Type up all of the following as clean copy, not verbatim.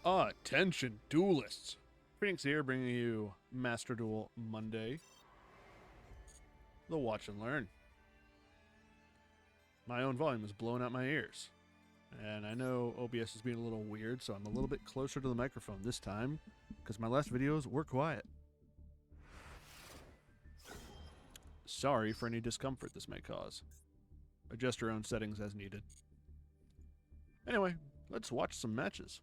Attention, duelists! Phoenix here, bringing you Master Duel Monday. The watch and learn. My own volume is blowing out my ears. And I know OBS is being a little weird, so I'm a little bit closer to the microphone this time, because my last videos were quiet. Sorry for any discomfort this may cause. Adjust your own settings as needed. Anyway, let's watch some matches.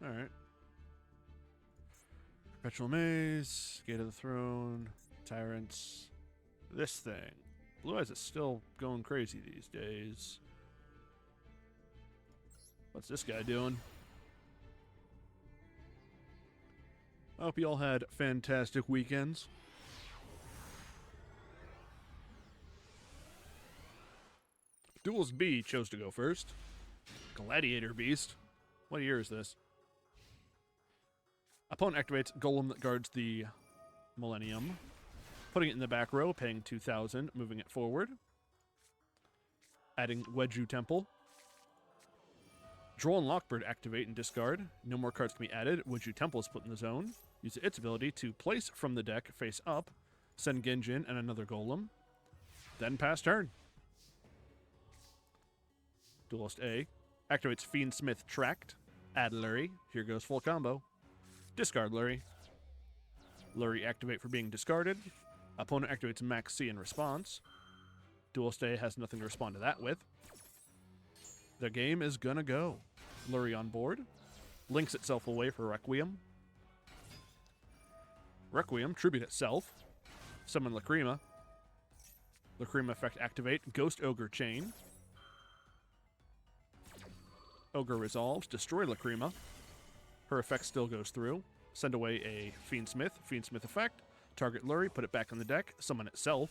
Alright. Perpetual Maze, Gate of the Throne, Tyrants. This thing. Blue Eyes is still going crazy these days. What's this guy doing? I hope you all had fantastic weekends. Duels B chose to go first. Gladiator Beast. What year is this? Opponent activates Golem that guards the Millennium. Putting it in the back row, paying 2,000, moving it forward. Adding Wedju Temple. Droll and Lockbird activate and discard. No more cards can be added. Wedju Temple is put in the zone. Use its ability to place from the deck face up. Send Genjin and another Golem. Then pass turn. Duelist A. Activates Fiendsmith Tract. Add Lurie. Here goes full combo. Discard Lurie. Lurie activate for being discarded. Opponent activates Max C in response. Duelist A has nothing to respond to that with. The game is gonna go. Lurie on board. Links itself away for Requiem. Requiem, tribute itself. Summon Lacrima. Lacrima effect activate. Ghost Ogre Chain. Ogre resolves. Destroy Lacrima. Her effect still goes through. Send away a Fiendsmith. Fiendsmith effect. Target Lurie, put it back on the deck. Summon itself.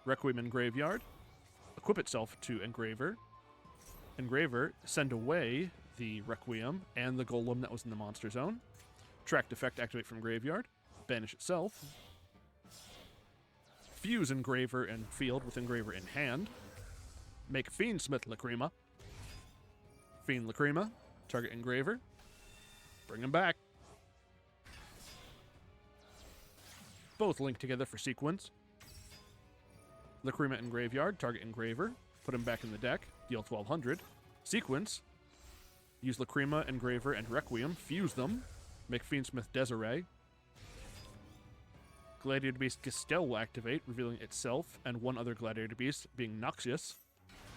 Requiem in Graveyard. Equip itself to Engraver. Engraver, send away the Requiem and the Golem that was in the monster zone. Tract effect activate from Graveyard. Banish itself. Fuse Engraver in field with Engraver in hand. Make Fiendsmith Lacrima. Fiend Lacrima. Target Engraver. Bring him back. Both link together for sequence. Lacrima in Graveyard. Target Engraver. Put him back in the deck. Deal 1,200. Sequence. Use Lacrima, Engraver, and Requiem. Fuse them. Make Fiendsmith Desiree. Gladiator Beast Gistel will activate, revealing itself and one other Gladiator Beast, being Noxious.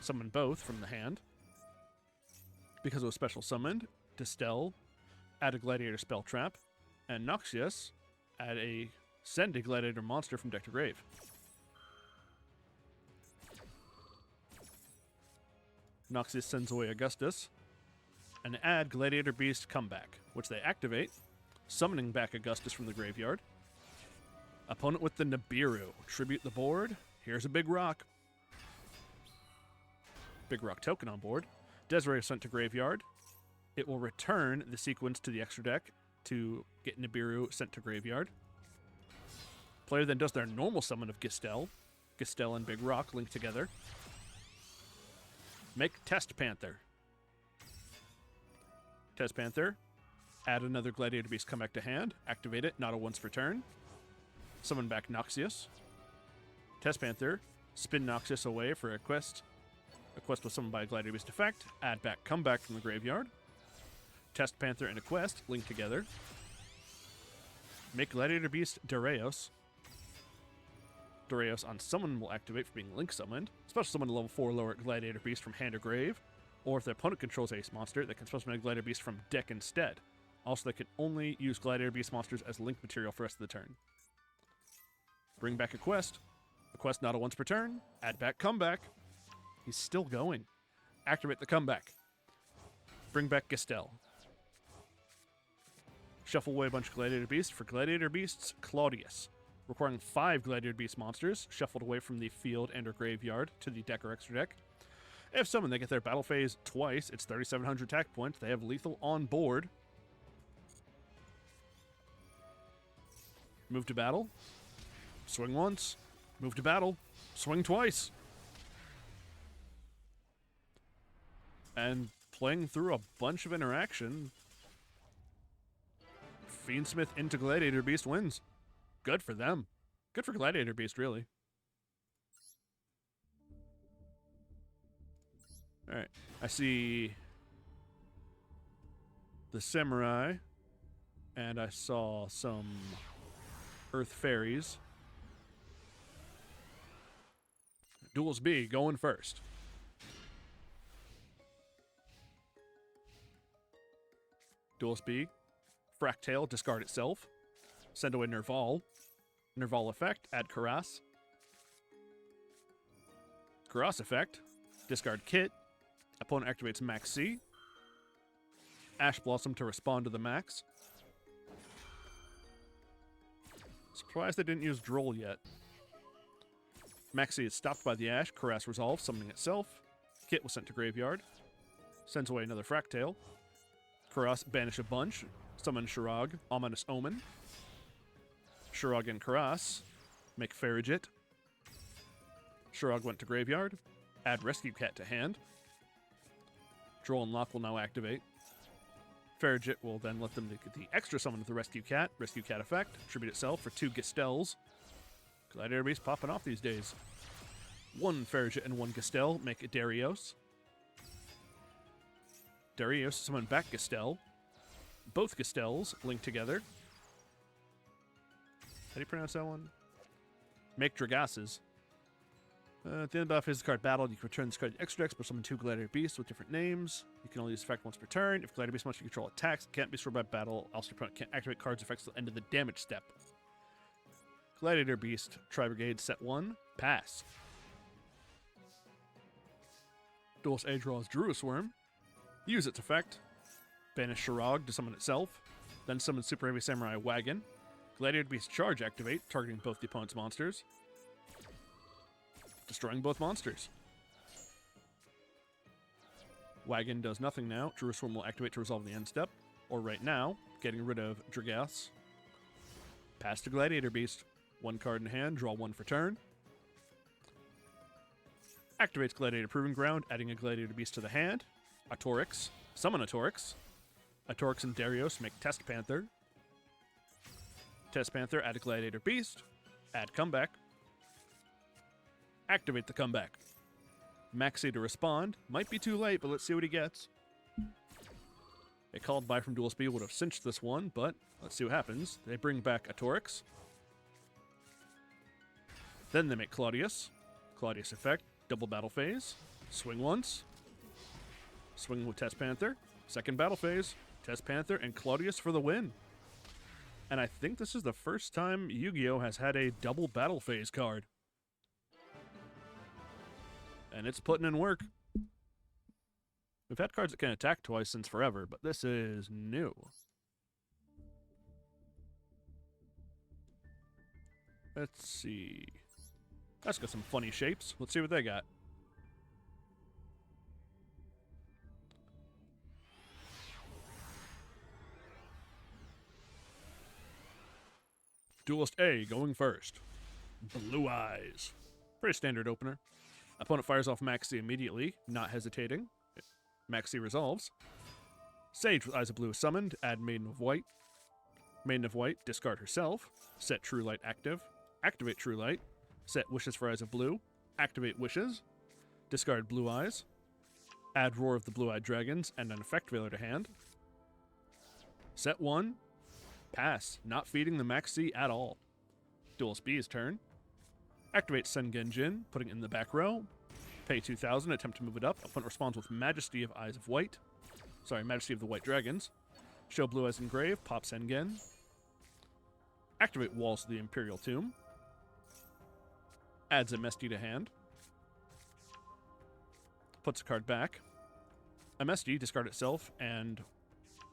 Summon both from the hand. Because it was special summoned, Distel, add a Gladiator spell trap, and Noxious, send a Gladiator monster from deck to grave. Noxious sends away Augustus, and add Gladiator Beast Comeback, which they activate, summoning back Augustus from the graveyard. Opponent with the Nibiru, tribute the board. Here's a Big Rock. Big Rock token on board. Desiree is sent to graveyard. It will return the sequence to the extra deck to get Nibiru sent to graveyard. Player then does their normal summon of Gistel. Gistel and Big Rock link together. Make Test Panther. Test Panther. Add another Gladiator Beast come back to hand. Activate it, not a once per turn. Summon back Noxious. Test Panther. Spin Noxious away for a quest. A quest was summoned by a Gladiator Beast effect. Add back Comeback from the graveyard. Test Panther and a quest link together. Make Gladiator Beast Darius. Darius on summon will activate for being link summoned. Special summon a level 4 lower Gladiator Beast from hand or grave. Or if the opponent controls Ace monster, they can special summon a Gladiator Beast from deck instead. Also, they can only use Gladiator Beast monsters as link material for the rest of the turn. Bring back a quest. A quest not a once per turn. Add back Comeback. He's still going. Activate the Comeback. Bring back Gistel. Shuffle away a bunch of Gladiator Beasts for Gladiator Beasts Claudius. Requiring 5 Gladiator Beast monsters, shuffled away from the field and or graveyard to the deck or extra deck. If summoned, they get their battle phase twice. It's 3,700 attack points. They have lethal on board. Move to battle. Swing once. Move to battle. Swing twice. And playing through a bunch of interaction, Fiendsmith into Gladiator Beast wins. Good for them. Good for Gladiator Beast, really. Alright, I see the Samurai, and I saw some Earth Fairies. Duels B going first. Duels B, Fractale, discard itself. Send away Nerval. Nerval effect, add Karas. Karas effect, discard Kit. Opponent activates Max C. Ash Blossom to respond to the Max. Surprised they didn't use Droll yet. Max C is stopped by the Ash. Karas resolves, summoning itself. Kit was sent to Graveyard. Sends away another Fractale. Karas banish a bunch. Summon Shirag, Ominous Omen. Shirag and Karas make Farigit. Shirag went to Graveyard. Add Rescue Cat to hand. Droll and Lock will now activate. Farigit will then let them get the extra summon of the Rescue Cat. Rescue Cat effect. Tribute itself for 2 Gestels. Gladiator Beast popping off these days. 1 Farigit and 1 Gestel make a Darius. Darius summon back Gestel. Both Gestels link together. How do you pronounce that one? Make Dragasses. At the end of the battle phase of the card battle, you can return this card to extra decks, but summon 2 Gladiator Beasts with different names. You can only use effect once per turn. If Gladiator Beast monster you control attacks, it can't be destroyed by battle. Also, your opponent can't activate cards effects till the end of the damage step. Gladiator Beast, Tri-Brigade, set 1, pass. Duelist A draws Druid Worm. Use its effect. Banish Shirag to summon itself. Then summon Super Heavy Samurai Wagon. Gladiator Beast Charge activate, targeting both the opponent's monsters. Destroying both monsters. Wagon does nothing now. Druid Worm will activate to resolve the end step. Or right now, getting rid of Dragas. Pass to Gladiator Beast. 1 card in hand, draw 1 for turn. Activates Gladiator Proving Ground, adding a Gladiator Beast to the hand. A Torix. Summon a Torix. A Torix and Darius make Test Panther. Test Panther, add a Gladiator Beast. Add Comeback. Activate the Comeback. Maxi to respond. Might be too late, but let's see what he gets. A Called By from Duel Speed would have cinched this one, but let's see what happens. They bring back a Torix. Then they make Claudius. Claudius effect, double battle phase. Swing once. Swing with Test Panther. Second battle phase. Test Panther and Claudius for the win. And I think this is the first time Yu-Gi-Oh! Has had a double battle phase card. And it's putting in work. We've had cards that can attack twice since forever, but this is new. Let's see. That's got some funny shapes. Let's see what they got. Duelist A going first. Blue Eyes. Pretty standard opener. Opponent fires off Maxi immediately, not hesitating. Maxi resolves. Sage with Eyes of Blue is summoned. Add Maiden of White. Maiden of White, discard herself. Set True Light active. Activate True Light. Set Wishes for Eyes of Blue. Activate Wishes. Discard Blue Eyes. Add Roar of the Blue-Eyed Dragons and an Effect Veiler to hand. Set 1. Pass. Not feeding the Maxi at all. Duelist B's turn. Activate Sengen Jin, putting it in the back row. Pay 2,000, attempt to move it up. Opponent responds with Majesty of Eyes of White. Sorry, Majesty of the White Dragons. Show Blue Eyes Engrave, pop Sengen. Activate Walls of the Imperial Tomb. Adds a Mesty to hand. Puts a card back. A Mesty, discard itself, and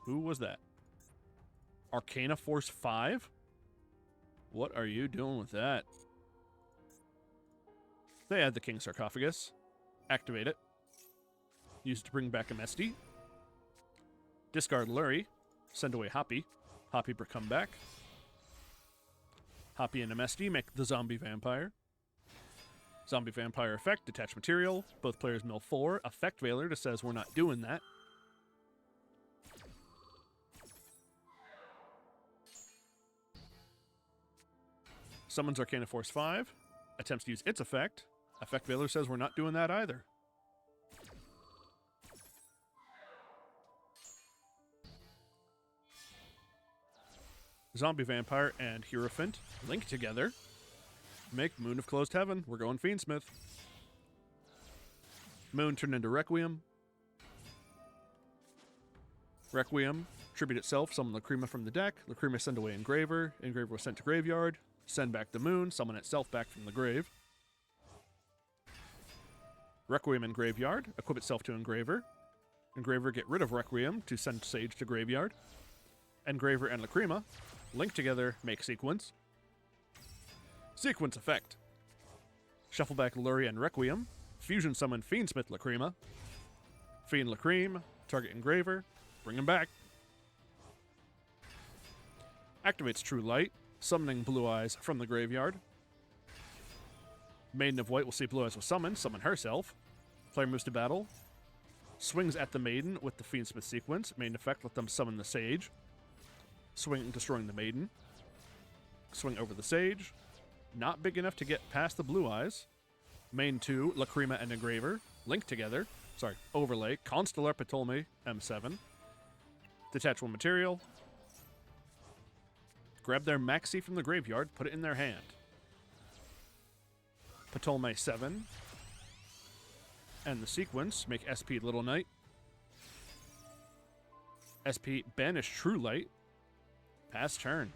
who was that? Arcana Force 5? What are you doing with that? They add the King Sarcophagus. Activate it. Use it to bring back a Mesty. Discard Lurie. Send away Hoppy. Hoppy for comeback. Hoppy and MSD make the Zombie Vampire. Zombie Vampire effect, detach material. Both players mill 4. Effect Veiler just says we're not doing that. Summons Arcana Force 5. Attempts to use its effect. Effect Veiler says we're not doing that either. Zombie Vampire and Hierophant link together. Make Moon of Closed Heaven. We're going Fiendsmith. Moon turned into Requiem. Requiem, tribute itself, summon Lacrima from the deck. Lacrima send away Engraver. Engraver was sent to Graveyard. Send back the Moon, summon itself back from the grave. Requiem in Graveyard, equip itself to Engraver. Engraver get rid of Requiem to send Sage to Graveyard. Engraver and Lacrima link together, make Sequence. Sequence effect. Shuffle back Lurie and Requiem. Fusion summon Fiendsmith Lacrima. Fiend Lacrime, target Engraver. Bring him back. Activates True Light, summoning Blue Eyes from the graveyard. Maiden of White will see Blue Eyes was summoned, summon herself. Player moves to battle. Swings at the Maiden with the Fiendsmith sequence. Maiden effect, let them summon the Sage. Swing, destroying the Maiden. Swing over the Sage. Not big enough to get past the Blue Eyes. Main 2, Lacrima and Engraver. Link together. Sorry, overlay. Constellar Ptolemy, M7. Detach one material. Grab their Maxi from the graveyard, put it in their hand. Ptolemy 7. And the sequence, make SP Little Knight. SP banish True Light. Pass turn.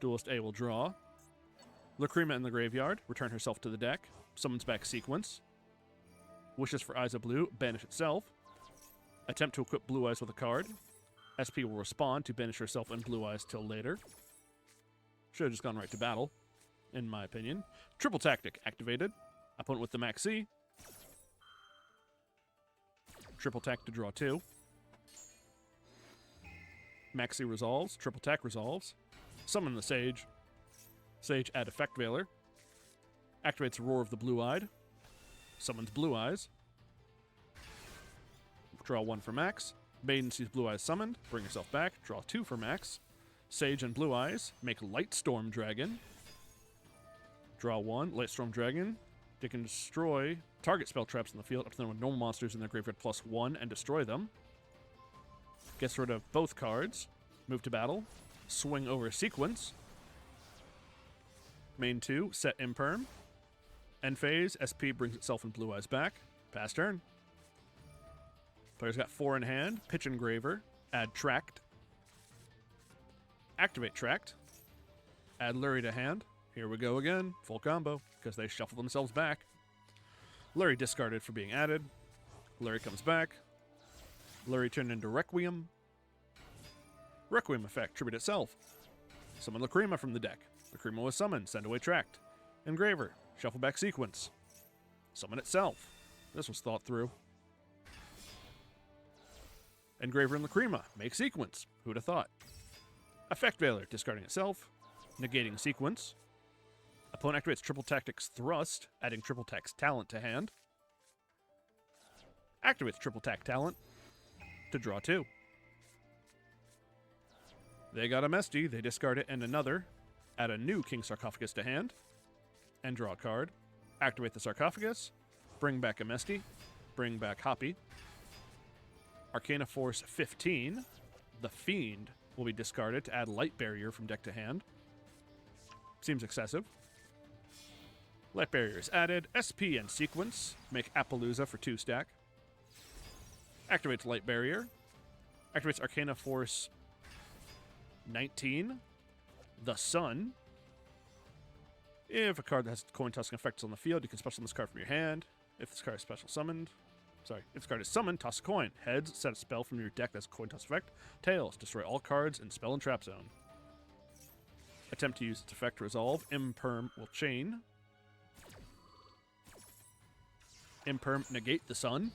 Duelist A will draw. Lacrima in the graveyard, return herself to the deck. Summons back sequence. Wishes for Eyes of Blue, banish itself. Attempt to equip Blue Eyes with a card. SP will respond to banish herself and Blue Eyes till later. Should have just gone right to battle, in my opinion. Triple Tactic activated. Opponent with the Maxi. Triple Tack to draw 2. Maxi resolves. Triple Tack resolves. Summon the Sage. Sage add Effect Veiler. Activates Roar of the Blue-Eyed. Summons Blue Eyes. Draw 1 for Max. Maiden sees Blue Eyes summoned. Bring herself back. Draw 2 for Max. Sage and Blue Eyes make Light Storm Dragon. Draw 1. Light Storm Dragon. They can destroy target spell traps in the field up to them with normal monsters in their graveyard +1 and destroy them. Gets rid of both cards. Move to battle. Swing over sequence. Main 2, set Imperm. End phase, SP brings itself and Blue Eyes back. Pass turn. Player's got 4 in hand. Pitch Engraver. Add Tract. Activate Tract. Add Lurie to hand. Here we go again. Full combo, because they shuffle themselves back. Lurie discarded for being added. Lurie comes back. Lurie turned into Requiem. Requiem effect, tribute itself. Summon Lacrima from the deck. Lacrima was summoned, send away Tract. Engraver, shuffle back sequence. Summon itself. This was thought through. Engraver and Lacrima, make sequence. Who'd have thought? Effect Veiler, discarding itself. Negating sequence. Opponent activates Triple Tactics Thrust, adding Triple Tack's talent to hand. Activates Triple Tack talent to draw 2. They got a Mesty, they discard it and another. Add a new King Sarcophagus to hand. And draw a card. Activate the Sarcophagus. Bring back a Mesty. Bring back Hoppy. Arcana Force 15. The Fiend will be discarded to add Light Barrier from deck to hand. Seems excessive. Light Barrier is added. SP and Sequence make Appaloosa for 2 stack. Activates Light Barrier. Activates Arcana Force 19. The Sun. If a card that has coin tossing effects on the field, you can special summon this card from your hand. If this card is special summoned, if this card is summoned, toss a coin. Heads, set a spell from your deck that's a coin toss effect. Tails, destroy all cards in spell and trap zone. Attempt to use its effect to resolve. Imperm will chain. Imperm negate the Sun.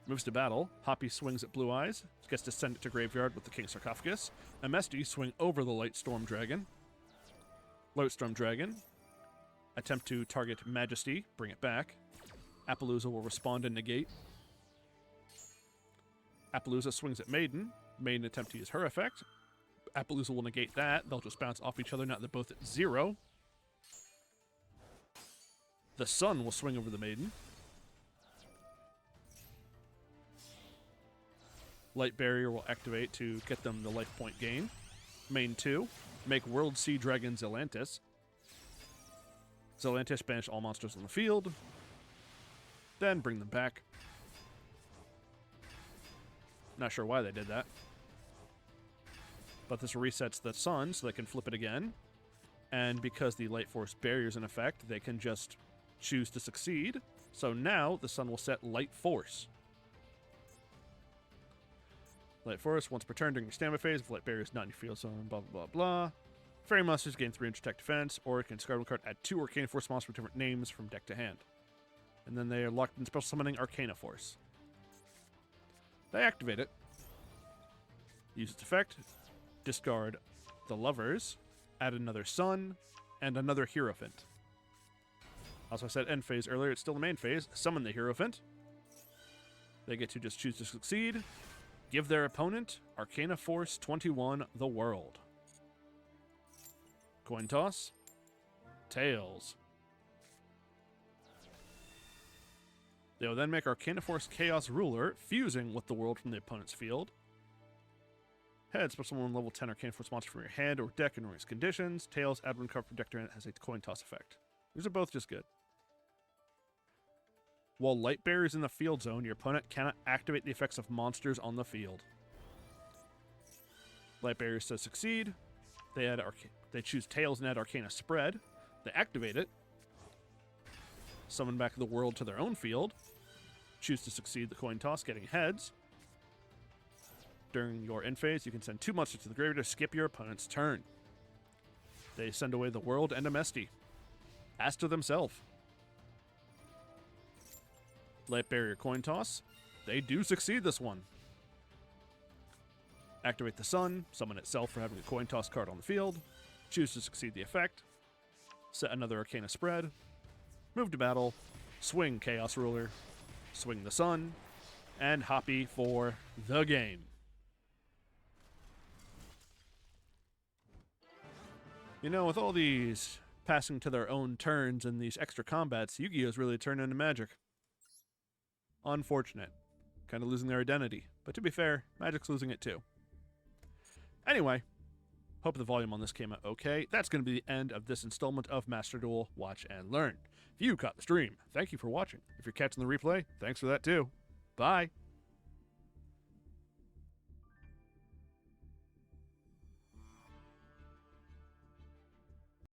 Moves to battle. Hoppy swings at Blue Eyes. Gets to send it to graveyard with the King Sarcophagus. Amesti swing over the Lightstorm Dragon. Lightstorm Dragon. Attempt to target Majesty. Bring it back. Appaloosa will respond and negate. Appaloosa swings at Maiden. Maiden attempt to use her effect. Appaloosa will negate that. They'll just bounce off each other. Now they're both at 0. The Sun will swing over the Maiden. Light Barrier will activate to get them the life point gain. Main 2. Make World Sea Dragon Zelantis. Zelantis banish all monsters on the field. Then bring them back. Not sure why they did that. But this resets the Sun so they can flip it again. And because the Light Force barrier is in effect, they can just choose to succeed. So now the Sun will set Light Force. Light Force, once per turn during your standby phase, if Light Barrier is not in your field zone, blah, blah, blah, blah. Fairy monsters gain 3 inch attack defense, or it can discard one card, add 2 Arcana Force monsters with different names from deck to hand. And then they are locked in special summoning Arcana Force. They activate it. Use its effect. Discard the Lovers. Add another Sun. And another Hierophant. Also, I said end phase earlier. It's still the main phase. Summon the Hierophant. They get to just choose to succeed. Give their opponent Arcana Force 21 the World. Coin toss. Tails. They will then make Arcana Force Chaos Ruler, fusing with the world from the opponent's field. Heads, special one level 10 Arcana Force monster from your hand or deck in various conditions. Tails, add one card protector, and it has a coin toss effect. These are both just good. While Light Barrier is in the field zone, your opponent cannot activate the effects of monsters on the field. Light Barrier says succeed. They choose Tails and add Arcana Spread. They activate it. Summon back the world to their own field. Choose to succeed the coin toss, getting heads. During your end phase, you can send 2 monsters to the graveyard to skip your opponent's turn. They send away the world and Amesti. As to themselves. Light Barrier coin toss. They do succeed this one. Activate the Sun. Summon itself for having a coin toss card on the field. Choose to succeed the effect. Set another Arcana Spread. Move to battle. Swing Chaos Ruler. Swing the Sun. And Hoppy for the game. You know, with all these passing to their own turns and these extra combats, Yu-Gi-Oh's really turned into Magic. Unfortunate. Kind of losing their identity. But to be fair, Magic's losing it too. Anyway, hope the volume on this came out okay. That's going to be the end of this installment of Master Duel Watch and Learn. If you caught the stream, thank you for watching. If you're catching the replay, thanks for that too. Bye.